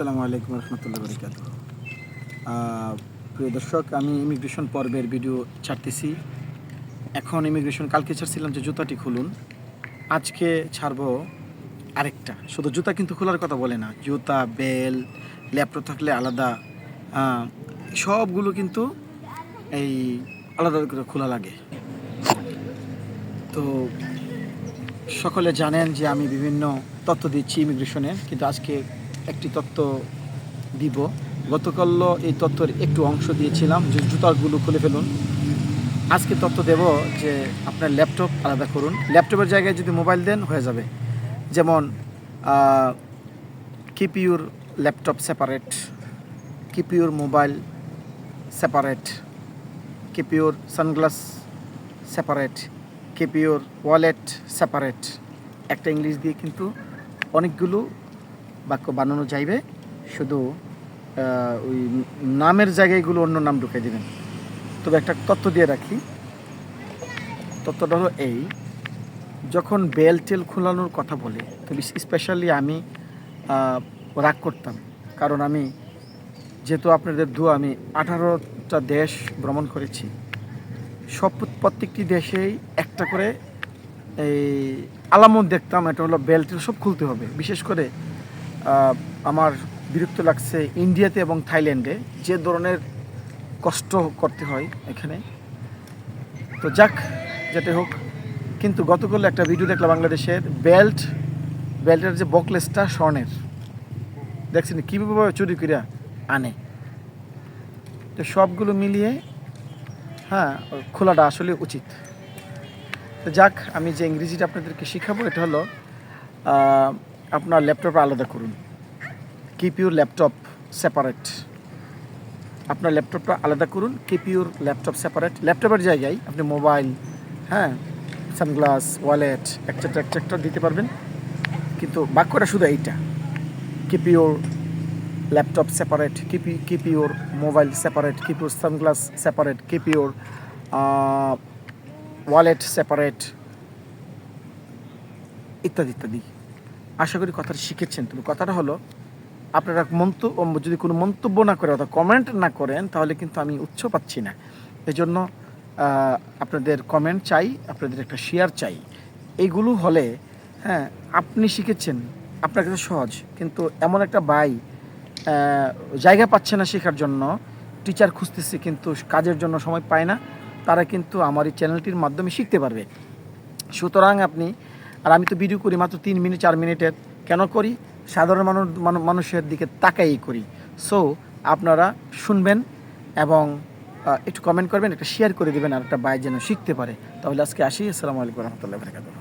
আসসালামু আলাইকুম রহমতুল্লাহ বরকাতুহ। প্রিয় দর্শক, আমি ইমিগ্রেশন পর্বের ভিডিও ছাড়তেছি। এখন ইমিগ্রেশন কালকে ছাড়ছিলাম যে জুতাটি খুলুন, আজকে ছাড়বো আরেকটা। শুধু জুতা কিন্তু খোলার কথা বলে না, জুতা, বেল, ল্যাপটপ থাকলে আলাদা, সবগুলো কিন্তু এই আলাদা করে খোলা লাগে। তো সকলে জানেন যে আমি বিভিন্ন তথ্য দিচ্ছি ইমিগ্রেশনের, কিন্তু আজকে একটি তথ্য দিব। গতকালও এই তথ্যের একটু অংশ দিয়েছিলাম যে জুতাগুলো খুলে ফেলুন। আজকে তথ্য দেব যে আপনার ল্যাপটপ আলাদা করুন। ল্যাপটপের জায়গায় যদি মোবাইল দেন হয়ে যাবে। যেমন keep your laptop separate, keep your mobile separate, keep your sunglass separate, keep your wallet separate. একটা ইংলিশ দিয়ে কিন্তু অনেকগুলো বাক্য বানানো যাইবে। শুধু ওই নামের জায়গায়গুলো অন্য নাম ঢুকিয়ে দেবেন। তবে একটা তথ্য দিয়ে রাখি, তথ্যটা হলো এই: যখন বেল টেল খোলানোর কথা বলে, তবে স্পেশালি আমি রাগ করতাম, কারণ আমি যেহেতু আপনাদের দোয়া আমি 18টা দেশ ভ্রমণ করেছি। প্রত্যেকটি দেশেই একটা করে এই আলামত দেখতাম, এটা হলো বেল টেল সব খুলতে হবে। বিশেষ করে আমার বিরক্ত লাগছে ইন্ডিয়াতে এবং থাইল্যান্ডে যে ধরনের কষ্ট করতে হয় এখানে। তো যাক, যেটা হোক, কিন্তু গতকাল একটা ভিডিও দেখলাম বাংলাদেশের বেল্টের যে বকলেসটা স্বর্ণের, দেখছেন কীভাবে চুরি করে আনে। তো সবগুলো মিলিয়ে খোলাটা আসলে উচিত। তো যাক, আমি যে ইংরেজিটা আপনাদেরকে শেখাবো এটা হলো আপনার ল্যাপটপ আলাদা করুন। Keep your laptop separate. আপনার ল্যাপটপটা আলাদা করুন, কিপ ইউর ল্যাপটপ সেপারেট। ল্যাপটপের জায়গায় আপনি মোবাইল, সানগ্লাস, ওয়ালেট এক্সেট্রা দিতে পারবেন, কিন্তু বাক্যটা শুধু এইটা: keep your laptop separate, keep your mobile separate, keep your sunglass separate, keep your wallet separate, ইত্যাদি ইত্যাদি। আশা করি কথাটা শিখেছেন। তবে কথাটা হলো, আপনারা যদি কোনো মন্তব্য না করে অথবা কমেন্ট না করেন, তাহলে কিন্তু আমি উৎস পাচ্ছি না। এই জন্য আপনাদের কমেন্ট চাই, আপনাদের একটা শেয়ার চাই। এইগুলো হলে আপনি শিখেছেন, আপনার কাছে সহজ, কিন্তু এমন একটা জায়গা পাচ্ছে না শেখার জন্য, টিচার খুঁজতেছে কিন্তু কাজের জন্য সময় পায় না, তারা কিন্তু আমার এই চ্যানেলটির মাধ্যমে শিখতে পারবে। সুতরাং আমি তো ভিডিও করি মাত্র 3 মিনিট 4 মিনিটের। কেন করি? সাধারণ মানুষের দিকে তাকাই করি। সো আপনারা শুনবেন এবং একটু কমেন্ট করবেন, একটা শেয়ার করে দেবেন, আর একটা যেন শিখতে পারে। তাহলে আজকে আসি। আসসালামু আলাইকুম রহমতুল্লাহ বরকাতুহু।